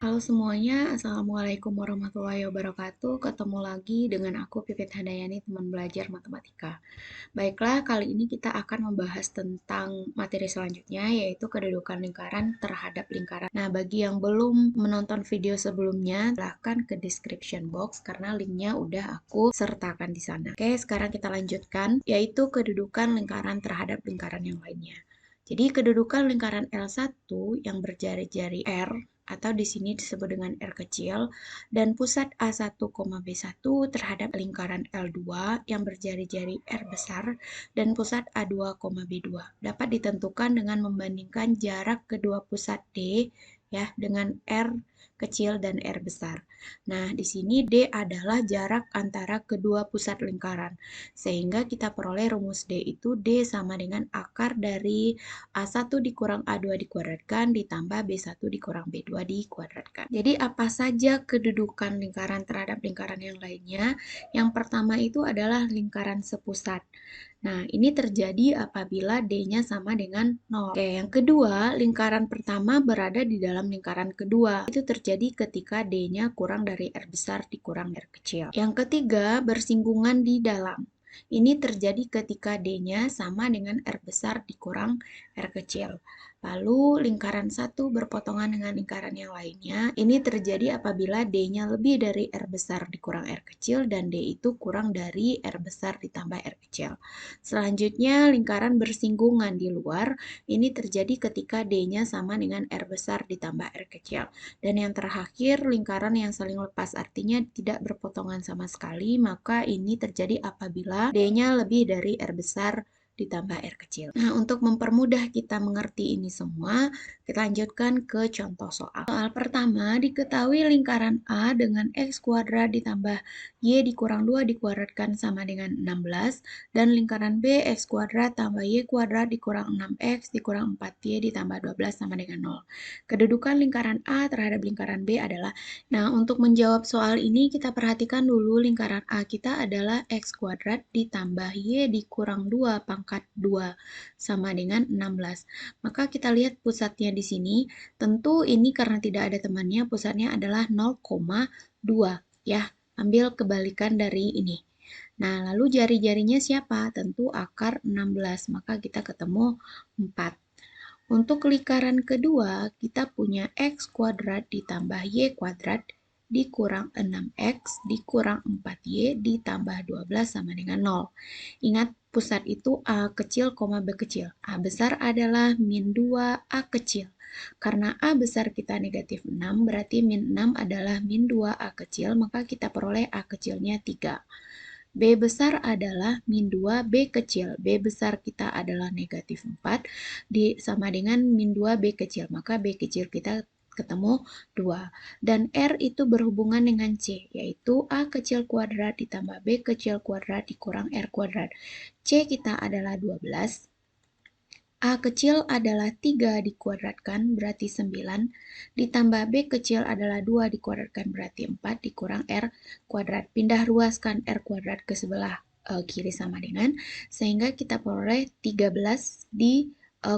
Halo semuanya, Assalamualaikum warahmatullahi wabarakatuh. Ketemu lagi dengan aku Pipit Handayani, teman belajar matematika. Baiklah, kali ini kita akan membahas tentang materi selanjutnya, yaitu kedudukan lingkaran terhadap lingkaran. Nah, bagi yang belum menonton video sebelumnya, silahkan ke description box karena linknya udah aku sertakan di sana. Oke, sekarang kita lanjutkan, yaitu kedudukan lingkaran terhadap lingkaran yang lainnya. Jadi kedudukan lingkaran L1 yang berjari-jari R atau di sini disebut dengan R kecil dan pusat A1, B1 terhadap lingkaran L2 yang berjari-jari R besar dan pusat A2, B2 dapat ditentukan dengan membandingkan jarak kedua pusat D ya dengan R kecil dan R besar. Nah, di sini D adalah jarak antara kedua pusat lingkaran. Sehingga kita peroleh rumus D itu D sama dengan akar dari A1 dikurang A2 dikuadratkan ditambah B1 dikurang B2 dikuadratkan. Jadi apa saja kedudukan lingkaran terhadap lingkaran yang lainnya? Yang pertama itu adalah lingkaran sepusat. Nah, ini terjadi apabila D-nya sama dengan 0. Oke, yang kedua, lingkaran pertama berada di dalam lingkaran kedua. Itu terjadi ketika D-nya kurang dari R besar dikurang R kecil. Yang ketiga, bersinggungan di dalam. Ini terjadi ketika D-nya sama dengan R besar dikurang R kecil. Lalu lingkaran satu berpotongan dengan lingkaran yang lainnya. Ini terjadi apabila D-nya lebih dari R besar dikurang R kecil dan D itu kurang dari R besar ditambah R kecil. Selanjutnya lingkaran bersinggungan di luar. Ini terjadi ketika D-nya sama dengan R besar ditambah R kecil. Dan yang terakhir lingkaran yang saling lepas artinya tidak berpotongan sama sekali. Maka ini terjadi apabila D-nya lebih dari R besar ditambah R kecil. Nah, untuk mempermudah kita mengerti ini semua, kita lanjutkan ke contoh soal. Soal pertama, diketahui lingkaran A dengan X kuadrat ditambah Y dikurang 2 dikuadratkan sama dengan 16, dan lingkaran B X kuadrat tambah Y kuadrat dikurang 6X dikurang 4Y ditambah 12 sama dengan 0. Kedudukan lingkaran A terhadap lingkaran B adalah, nah untuk menjawab soal ini kita perhatikan dulu lingkaran A kita adalah X kuadrat ditambah Y dikurang 2 pangkat 2 sama dengan 16. Maka kita lihat pusatnya di sini, tentu ini karena tidak ada temannya, pusatnya adalah 0,2 ya. Ambil kebalikan dari ini. Nah, lalu jari-jarinya siapa? Tentu akar 16, maka kita ketemu 4. Untuk lingkaran kedua, kita punya X kuadrat ditambah Y kuadrat dikurang 6X dikurang 4Y ditambah 12 sama dengan 0. Ingat, pusat itu A kecil, B kecil. A besar adalah min 2 A kecil. Karena A besar kita negatif 6, berarti min 6 adalah min 2 A kecil, maka kita peroleh A kecilnya 3. B besar adalah min 2 B kecil. B besar kita adalah negatif 4 sama dengan min 2 B kecil. Maka B kecil kita ketemu 2. Dan R itu berhubungan dengan C, yaitu A kecil kuadrat ditambah B kecil kuadrat dikurang R kuadrat. C kita adalah 12. A kecil adalah 3 dikuadratkan berarti 9, ditambah B kecil adalah 2 dikuadratkan berarti 4 dikurang R kuadrat. Pindah ruaskan R kuadrat ke sebelah kiri sama dengan, sehingga kita peroleh 13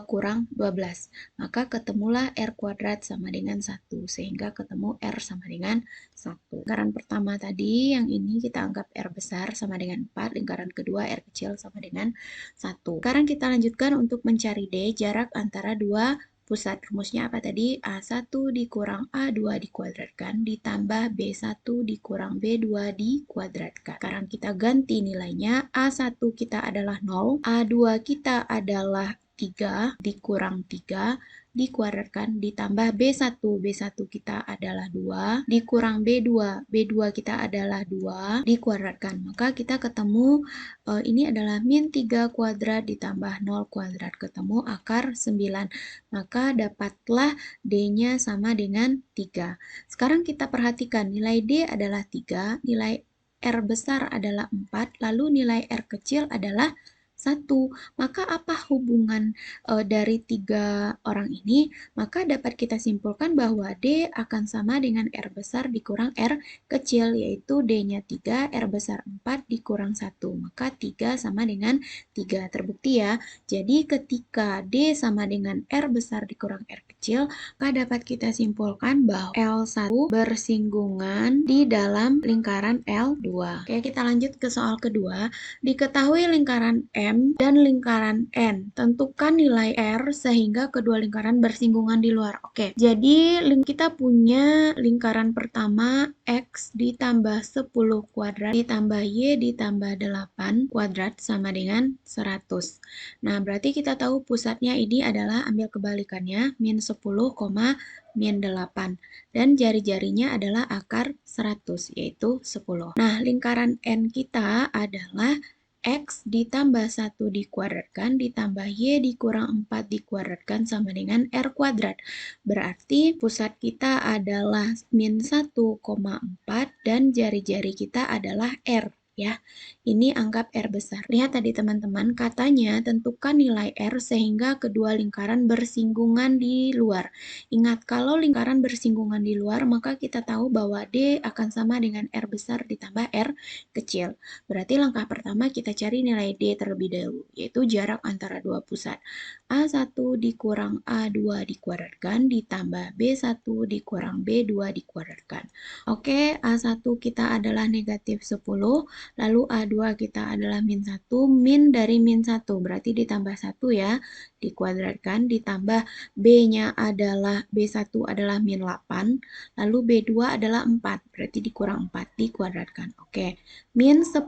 kurang 12. Maka ketemulah R kuadrat sama dengan 1, sehingga ketemu R sama dengan 1. Lingkaran pertama tadi, yang ini kita anggap R besar sama dengan 4, lingkaran kedua R kecil sama dengan 1. Sekarang kita lanjutkan untuk mencari D, jarak antara dua pusat. Rumusnya apa tadi? A1 dikurang A2 dikuadratkan ditambah B1 dikurang B2 dikuadratkan. Sekarang kita ganti nilainya. A1 kita adalah 0, A2 kita adalah 3 dikurang 3 dikuadratkan ditambah B1. B1 kita adalah 2 dikurang B2. B2 kita adalah 2 dikuadratkan. Maka kita ketemu ini adalah min 3 kuadrat ditambah 0 kuadrat. Ketemu akar 9. Maka dapatlah D-nya sama dengan 3. Sekarang kita perhatikan nilai D adalah 3, nilai R besar adalah 4, lalu nilai R kecil adalah 1. Maka apa hubungan dari tiga orang ini? Maka dapat kita simpulkan bahwa D akan sama dengan R besar dikurang R kecil, yaitu D-nya 3, R besar 4 dikurang 1. Maka 3 sama dengan 3. Terbukti ya. Jadi ketika D sama dengan R besar dikurang R kecil, maka dapat kita simpulkan bahwa L1 bersinggungan di dalam lingkaran L2. Oke, kita lanjut ke soal kedua. Diketahui lingkaran M dan lingkaran N. Tentukan nilai R sehingga kedua lingkaran bersinggungan di luar. Oke, jadi kita punya lingkaran pertama X ditambah 10 kuadrat ditambah Y ditambah 8 kuadrat sama dengan 100. Nah, berarti kita tahu pusatnya ini adalah ambil kebalikannya, min 10, min 8. Dan jari-jarinya adalah akar 100, yaitu 10. Nah, lingkaran N kita adalah X ditambah 1 dikuadratkan ditambah Y dikurang 4 dikuadratkan sama dengan R kuadrat. Berarti pusat kita adalah min 1,4 dan jari-jari kita adalah R. Ya, ini anggap R besar. Lihat tadi teman-teman, katanya tentukan nilai R sehingga kedua lingkaran bersinggungan di luar. Ingat, kalau lingkaran bersinggungan di luar, maka kita tahu bahwa D akan sama dengan R besar ditambah R kecil. Berarti langkah pertama kita cari nilai D terlebih dahulu, yaitu jarak antara dua pusat. A1 dikurang A2 dikuadratkan ditambah B1 dikurang B2 dikuadratkan. Oke, A1 kita adalah negatif 10, lalu A2 kita adalah min 1, min dari min 1, berarti ditambah 1 ya, dikuadratkan, ditambah B-nya adalah, B1 adalah min 8, lalu B2 adalah 4, berarti dikurang 4, dikuadratkan. Oke, min 10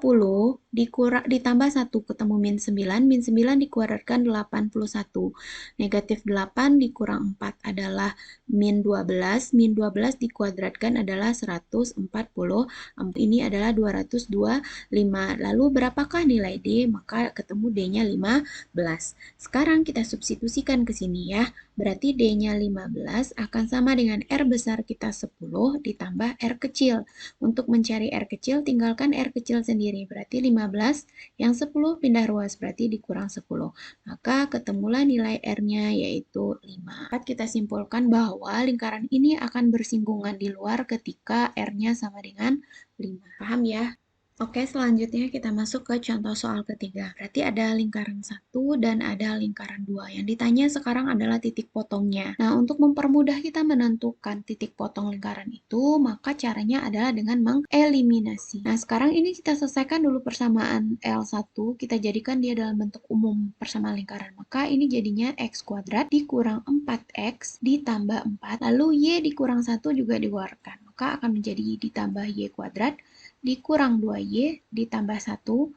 ditambah 1, ketemu min 9 dikuadratkan 81. Negatif 8 dikurang 4 adalah min 12 dikuadratkan adalah 140, ini adalah 225. Lalu berapakah nilai D? Maka ketemu D-nya 15. Sekarang kita substitusikan ke sini ya. Berarti D-nya 15 akan sama dengan R besar kita 10 ditambah R kecil. Untuk mencari R kecil, tinggalkan R kecil sendiri. Berarti 15, yang 10 pindah ruas, berarti dikurang 10. Maka ketemulah nilai R-nya yaitu 5. Kita simpulkan bahwa lingkaran ini akan bersinggungan di luar ketika R-nya sama dengan 5. Paham ya? Oke, selanjutnya kita masuk ke contoh soal ketiga. Berarti ada lingkaran 1 dan ada lingkaran 2. Yang ditanya sekarang adalah titik potongnya. Nah, untuk mempermudah kita menentukan titik potong lingkaran itu, maka caranya adalah dengan mengeliminasi. Nah, sekarang ini kita selesaikan dulu persamaan L1. Kita jadikan dia dalam bentuk umum persamaan lingkaran. Maka ini jadinya X kuadrat dikurang 4X ditambah 4. Lalu Y dikurang 1 juga dikeluarkan. Maka akan menjadi ditambah Y kuadrat dikurang 2Y ditambah 1, 25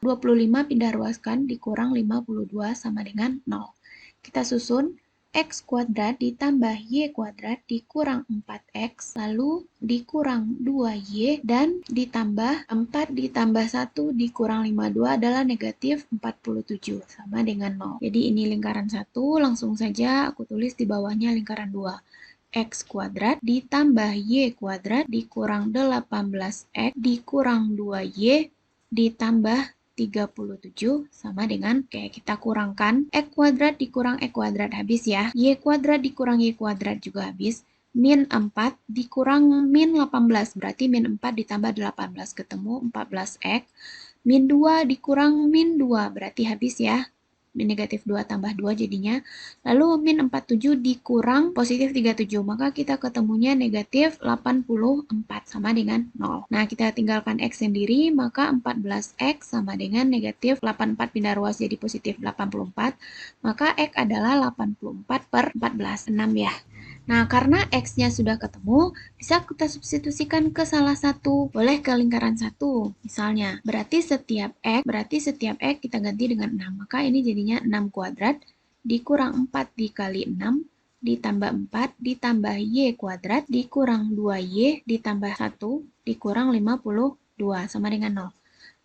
pindah ruaskan dikurang 52 sama dengan 0. Kita susun X kuadrat ditambah Y kuadrat dikurang 4X, lalu dikurang 2Y, dan ditambah 4 ditambah 1 dikurang 52 adalah negatif 47, sama dengan 0. Jadi ini lingkaran 1, langsung saja aku tulis di bawahnya lingkaran 2. X kuadrat ditambah Y kuadrat dikurang 18X dikurang 2Y ditambah 37 sama dengan, kayak kita kurangkan, X kuadrat dikurang X kuadrat habis ya. Y kuadrat dikurang Y kuadrat juga habis. Min 4 dikurang min 18, berarti min 4 ditambah 18 ketemu 14X. Min 2 dikurang min 2, berarti habis ya. Negatif 2 tambah 2 jadinya. Lalu min 47 dikurang positif 37. Maka kita ketemunya negatif 84 sama dengan 0. Nah, kita tinggalkan X sendiri. Maka 14X sama dengan negatif 84 pindah ruas jadi positif 84. Maka X adalah 84 per 14. 6 ya. Nah, karena X-nya sudah ketemu, bisa kita substitusikan ke salah satu. Boleh ke lingkaran 1, misalnya. Berarti setiap X kita ganti dengan 6. Maka ini jadinya 6 kuadrat dikurang 4 dikali 6 ditambah 4 ditambah Y kuadrat dikurang 2Y ditambah 1 dikurang 52 sama dengan 0.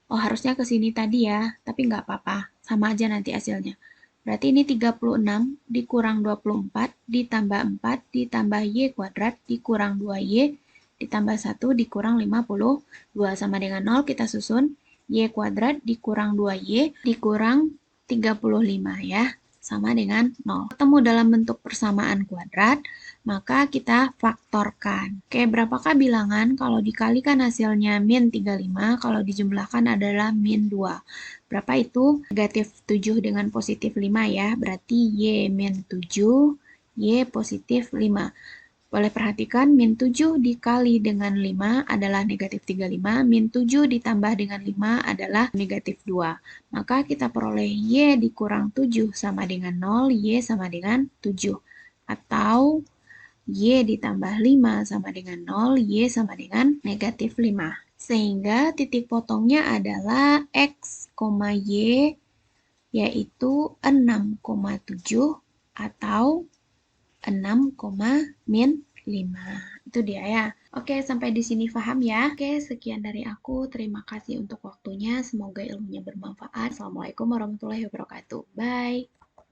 Oh, harusnya ke sini tadi ya, tapi nggak apa-apa. Sama aja nanti hasilnya. Berarti ini 36 dikurang 24 ditambah 4 ditambah Y kuadrat dikurang 2Y ditambah 1 dikurang 52 sama dengan 0. Kita susun Y kuadrat dikurang 2Y dikurang 35 ya, sama dengan 0. Ketemu dalam bentuk persamaan kuadrat, maka kita faktorkan. Oke, berapakah bilangan kalau dikalikan hasilnya min 35, kalau dijumlahkan adalah min 2. Berapa itu? Negatif 7 dengan positif 5 ya, berarti Y min 7, Y positif 5. Boleh perhatikan, min 7 dikali dengan 5 adalah negatif 35, min 7 ditambah dengan 5 adalah negatif 2. Maka kita peroleh Y dikurang 7 sama dengan 0, Y sama dengan 7. Atau Y ditambah 5 sama dengan 0, Y sama dengan negatif 5. Sehingga titik potongnya adalah X, Y, yaitu 6,7 atau 6, min 5. Itu dia ya. Oke, sampai di sini paham ya? Oke, sekian dari aku. Terima kasih untuk waktunya. Semoga ilmunya bermanfaat. Assalamualaikum warahmatullahi wabarakatuh. Bye.